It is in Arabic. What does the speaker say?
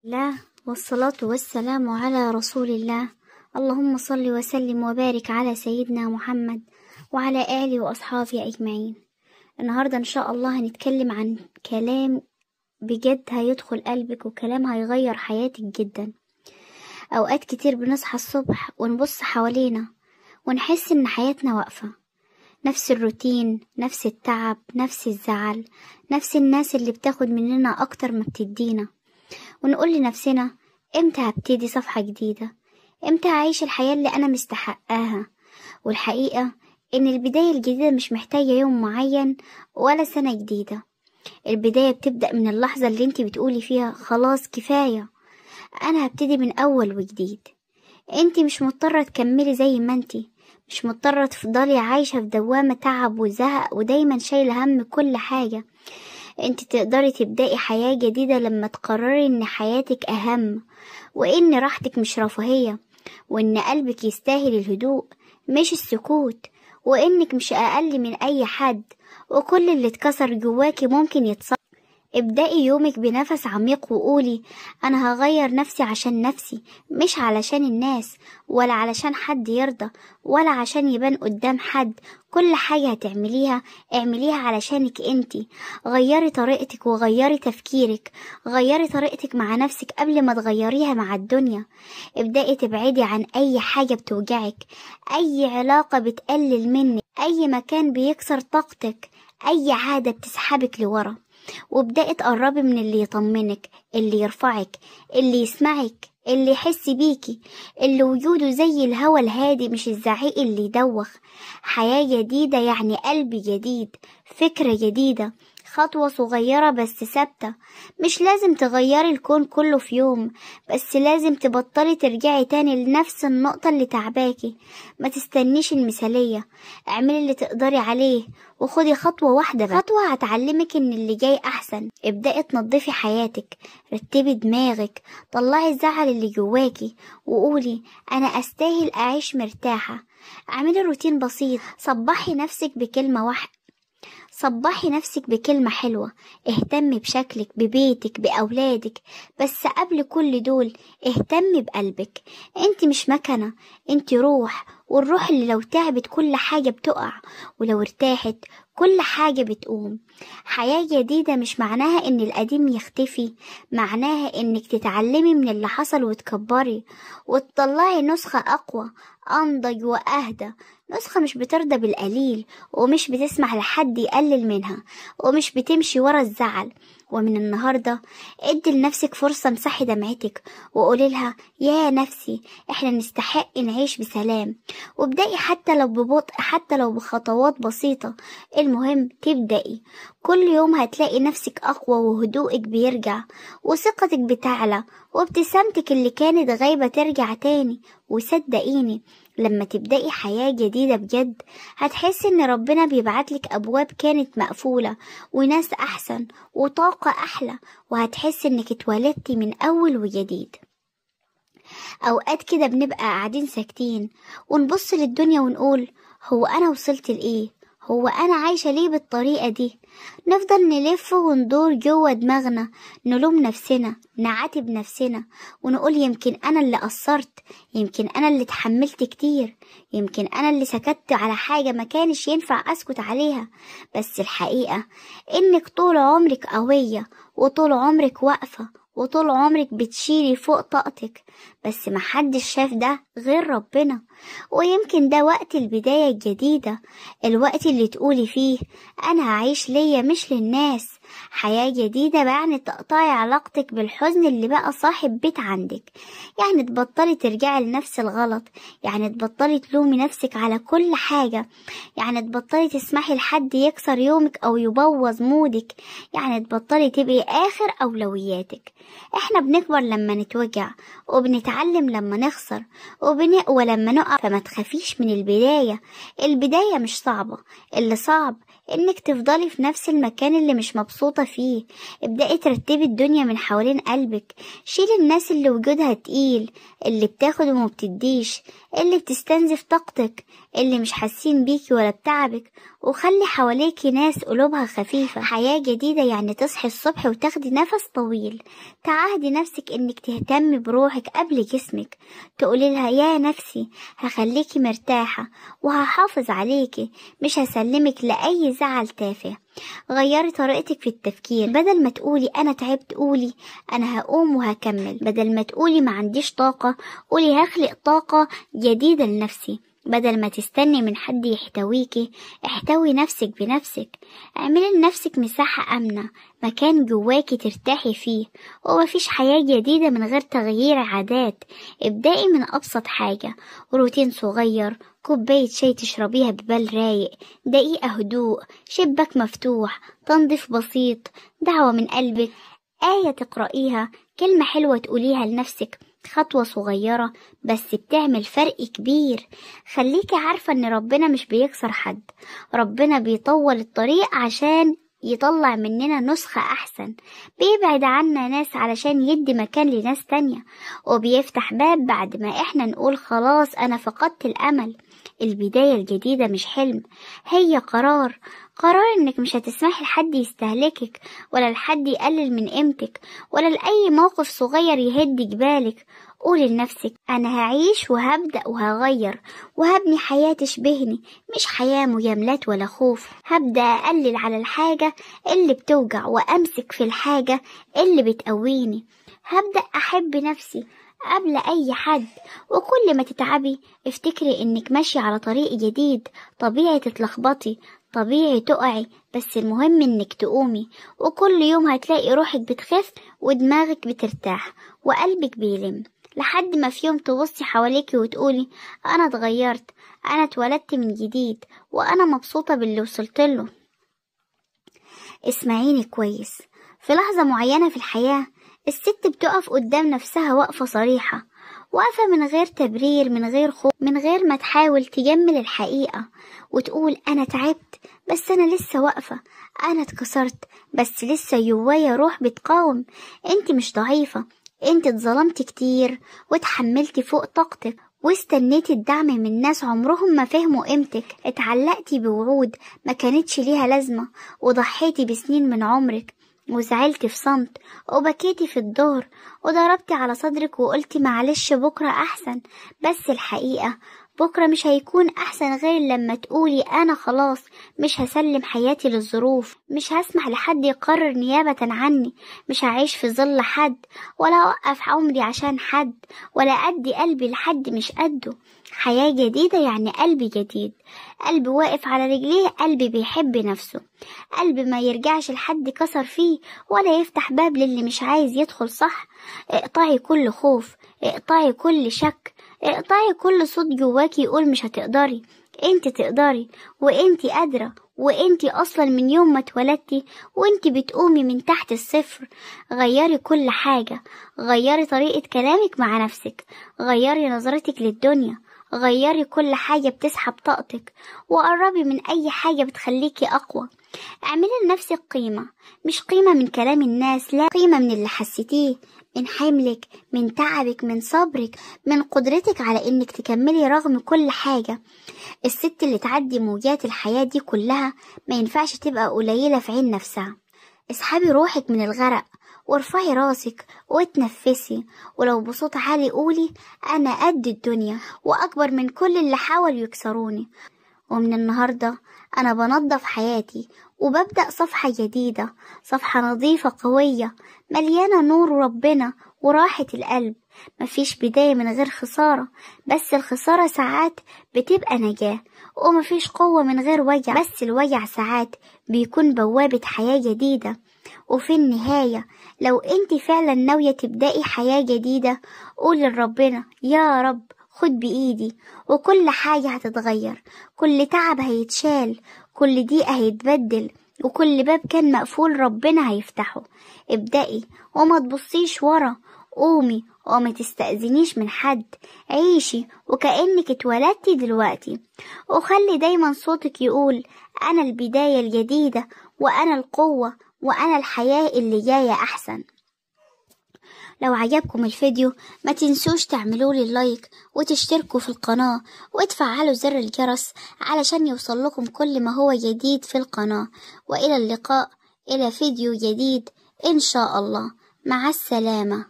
الله والصلاة والسلام على رسول الله. اللهم صل وسلم وبارك على سيدنا محمد وعلى آله وأصحابه أجمعين. النهاردة إن شاء الله هنتكلم عن كلام بجد هيدخل قلبك وكلام هيغير حياتك جدا. أوقات كتير بنصحى الصبح ونبص حوالينا ونحس إن حياتنا واقفة، نفس الروتين، نفس التعب، نفس الزعل، نفس الناس اللي بتاخد مننا أكتر ما بتدينا، ونقول لنفسنا امتى هبتدي صفحة جديدة، امتى هعيش الحياة اللي أنا مستحقاها. والحقيقة إن البداية الجديدة مش محتاجة يوم معين ولا سنة جديدة. البداية بتبدأ من اللحظة اللي انت بتقولي فيها خلاص كفاية، أنا هبتدي من أول وجديد. انت مش مضطرة تكملي زي ما انت، مش مضطرة تفضلي عايشة في دوامة تعب وزهق ودايما شايلة هم كل حاجة. انت تقدري تبدأي حياة جديدة لما تقرري ان حياتك اهم، وان راحتك مش رفاهية، وان قلبك يستاهل الهدوء مش السكوت، وانك مش اقل من اي حد، وكل اللي اتكسر جواكي ممكن يتصلح. ابدأي يومك بنفس عميق وقولي أنا هغير نفسي عشان نفسي، مش علشان الناس ولا علشان حد يرضى ولا عشان يبان قدام حد. كل حاجة هتعمليها اعمليها علشانك انتي. غيري طريقتك وغيري تفكيرك، غيري طريقتك مع نفسك قبل ما تغيريها مع الدنيا. ابدأي تبعدي عن أي حاجة بتوجعك، أي علاقة بتقلل منك، أي مكان بيكسر طاقتك، أي عادة بتسحبك لورا. وابدأي تقربي من اللي يطمنك، اللي يرفعك، اللي يسمعك، اللي يحس بيكي، اللي وجوده زي الهوى الهادي مش الزعيق اللي يدوخ. حياة جديدة يعني قلب جديد، فكرة جديدة، خطوة صغيرة بس ثابتة. مش لازم تغيري الكون كله في يوم، بس لازم تبطلي ترجعي تاني لنفس النقطة اللي تعباكي. ما تستنيش المثالية، اعملي اللي تقدري عليه وخدي خطوة واحدة بس. خطوة هتعلمك ان اللي جاي احسن. ابدأي تنظفي حياتك، رتبي دماغك، طلعي الزعل اللي جواكي وقولي انا استاهل اعيش مرتاحة. اعملي روتين بسيط، صبحي نفسك بكلمة واحدة، صبحي نفسك بكلمة حلوة، اهتمي بشكلك، ببيتك، بأولادك، بس قبل كل دول اهتمي بقلبك. انت مش مكنة، انت روح، والروح اللي لو تعبت كل حاجة بتقع، ولو ارتاحت كل حاجة بتقوم. حياة جديدة مش معناها ان القديم يختفي، معناها انك تتعلمي من اللي حصل وتكبري وتطلعي نسخة اقوى، انضج واهدى. نسخة مش بترضى بالقليل، ومش بتسمح لحد يقلل منها، ومش بتمشي ورا الزعل. ومن النهاردة ادي لنفسك فرصة، امسحي دمعتك وقولي لها يا نفسي احنا نستحق نعيش بسلام. وابدأي حتى لو ببطء، حتى لو بخطوات بسيطة، المهم تبدأي. كل يوم هتلاقي نفسك أقوى، وهدوءك بيرجع، وثقتك بتعلى، وابتسامتك اللي كانت غايبة ترجع تاني. وصدقيني لما تبدأي حياة جديدة بجد هتحسي ان ربنا بيبعتلك أبواب كانت مقفولة، وناس أحسن، وطاقة أحلى، وهتحسي انك اتولدتي من أول وجديد. أوقات كده بنبقى قاعدين ساكتين ونبص للدنيا ونقول هو أنا وصلت لإيه؟ هو أنا عايشة ليه بالطريقة دي؟ نفضل نلف وندور جوه دماغنا، نلوم نفسنا، نعاتب نفسنا، ونقول يمكن أنا اللي قصرت، يمكن أنا اللي اتحملت كتير، يمكن أنا اللي سكت على حاجة ما كانش ينفع أسكت عليها. بس الحقيقة إنك طول عمرك قوية، وطول عمرك واقفة، وطول عمرك بتشيلي فوق طاقتك، بس محدش شاف ده غير ربنا. ويمكن ده وقت البداية الجديدة، الوقت اللي تقولي فيه أنا هعيش ليا مش للناس. حياة جديدة يعني تقطعي علاقتك بالحزن اللي بقى صاحب بيت عندك، يعني تبطلي ترجعي لنفس الغلط، يعني تبطلي تلومي نفسك على كل حاجة، يعني تبطلي تسمحي لحد يكسر يومك أو يبوظ مودك، يعني تبطلي تبقي آخر أولوياتك. احنا بنكبر لما نتوجع، وبنتعلم لما نخسر، وبنقوى لما نقع. فما تخافيش من البداية، البداية مش صعبة، اللي صعب انك تفضلي في نفس المكان اللي مش مبسوطة فيه. ابدأي ترتبي الدنيا من حوالين قلبك، شيلي الناس اللي وجودها تقيل، اللي بتاخد وما بتديش، اللي بتستنزف طاقتك، اللي مش حاسين بيكي ولا بتعبك، وخلي حواليكي ناس قلوبها خفيفة. حياة جديدة يعني تصحي الصبح وتاخدي نفس طويل، تعهدي نفسك انك تهتمي بروحك قبل جسمك، تقولي لها يا نفسي هخليكي مرتاحة وهحافظ عليكي، مش هسلمك لأي زعل تافه. غيري طريقتك في التفكير، بدل ما تقولي انا تعبت قولي انا هقوم وهكمل، بدل ما تقولي ما عنديش طاقة قولي هخلق طاقة جديدة لنفسي، بدل ما تستني من حد يحتويكي احتوي نفسك بنفسك. اعملي لنفسك مساحة آمنة، مكان جواكي ترتاحي فيه. ومفيش حياة جديدة من غير تغيير عادات. ابدأي من أبسط حاجة، روتين صغير، كوباية شاي تشربيها ببال رايق، دقيقة هدوء، شباك مفتوح، تنظيف بسيط، دعوة من قلبك، آية تقرأيها، كلمة حلوة تقوليها لنفسك. خطوة صغيرة بس بتعمل فرق كبير. خليكي عارفة ان ربنا مش بيكسر حد، ربنا بيطول الطريق عشان يطلع مننا نسخة أحسن، بيبعد عنا ناس علشان يدي مكان لناس تانية، وبيفتح باب بعد ما احنا نقول خلاص أنا فقدت الأمل. البداية الجديدة مش حلم، هي قرار انك مش هتسمحي لحد يستهلكك، ولا لحد يقلل من قيمتك، ولا لأي موقف صغير يهد جبالك. قولي لنفسك أنا هعيش وهبدأ وهغير وهبني حياة تشبهني، مش حياة مجاملات ولا خوف. هبدأ أقلل على الحاجة اللي بتوجع وأمسك في الحاجة اللي بتقويني. هبدأ أحب نفسي قبل أي حد. وكل ما تتعبي افتكري إنك ماشية على طريق جديد. طبيعي تتلخبطي، طبيعي تقعي، بس المهم إنك تقومي، وكل يوم هتلاقي روحك بتخف ودماغك بترتاح وقلبك بيلم، لحد ما في يوم تبصي حواليكي وتقولي أنا اتغيرت، أنا اتولدت من جديد، وأنا مبسوطة باللي وصلتله. اسمعيني كويس، في لحظة معينة في الحياة الست بتقف قدام نفسها وقفة صريحة، وقفة من غير تبرير، من غير خوف، من غير ما تحاول تجمل الحقيقة، وتقول أنا تعبت بس أنا لسه واقفة، أنا اتكسرت بس لسه جوايا روح بتقاوم. انت مش ضعيفة، انت اتظلمت كتير وتحملتي فوق طاقتك، واستنيتي الدعم من ناس عمرهم ما فهموا قيمتك، اتعلقتي بوعود ما كانتش ليها لازمة، وضحيتي بسنين من عمرك، وزعلتي في صمت، وبكيتي في الظهر، وضربتي على صدرك وقلتي معلش بكرة أحسن. بس الحقيقة بكرة مش هيكون أحسن غير لما تقولي أنا خلاص مش هسلم حياتي للظروف، مش هسمح لحد يقرر نيابة عني، مش هعيش في ظل حد، ولا أوقف عمري عشان حد، ولا أدي قلبي لحد مش قده. حياة جديدة يعني قلب جديد، قلب واقف على رجليه، قلب بيحب نفسه، قلب ما يرجعش لحد كسر فيه، ولا يفتح باب للي مش عايز يدخل. صح، اقطعي كل خوف، اقطعي كل شك، اقطعي كل صوت جواكي يقول مش هتقدري. انت تقدري، وانت قادرة، وانت اصلا من يوم ما اتولدتي وانت بتقومي من تحت الصفر. غيري كل حاجة، غيري طريقة كلامك مع نفسك، غيري نظرتك للدنيا، غيري كل حاجة بتسحب طاقتك، وقربي من أي حاجة بتخليكي أقوى. اعملي لنفسك قيمة، مش قيمة من كلام الناس، لا، قيمة من اللي حسيتيه، من حملك، من تعبك، من صبرك، من قدرتك على انك تكملي رغم كل حاجة. الست اللي تعدي موجات الحياة دي كلها ما ينفعش تبقى قليلة في عين نفسها. اسحبي روحك من الغرق، وارفعي راسك وتنفسي، ولو بصوت عالي قولي أنا قد الدنيا وأكبر من كل اللي حاولوا يكسروني. ومن النهاردة أنا بنظف حياتي وببدأ صفحة جديدة، صفحة نظيفة قوية مليانة نور ربنا وراحة القلب. مفيش بداية من غير خسارة، بس الخسارة ساعات بتبقى نجاة، ومفيش قوة من غير وجع، بس الوجع ساعات بيكون بوابة حياة جديدة. وفي النهاية لو انت فعلا ناوية تبدأي حياة جديدة قولي لربنا يا رب خد بإيدي، وكل حاجة هتتغير، كل تعب هيتشال، كل ضيقة هيتبدل، وكل باب كان مقفول ربنا هيفتحه. ابدأي وما تبصيش ورا، قومي وما تستأذنيش من حد، عيشي وكأنك اتولدتي دلوقتي، وخلي دايما صوتك يقول أنا البداية الجديدة، وأنا القوة، وأنا الحياة اللي جاية أحسن. لو عجبكم الفيديو ما تنسوش تعملولي لايك وتشتركوا في القناة وتفعلوا زر الجرس علشان يوصل لكم كل ما هو جديد في القناة. وإلى اللقاء إلى فيديو جديد إن شاء الله. مع السلامة.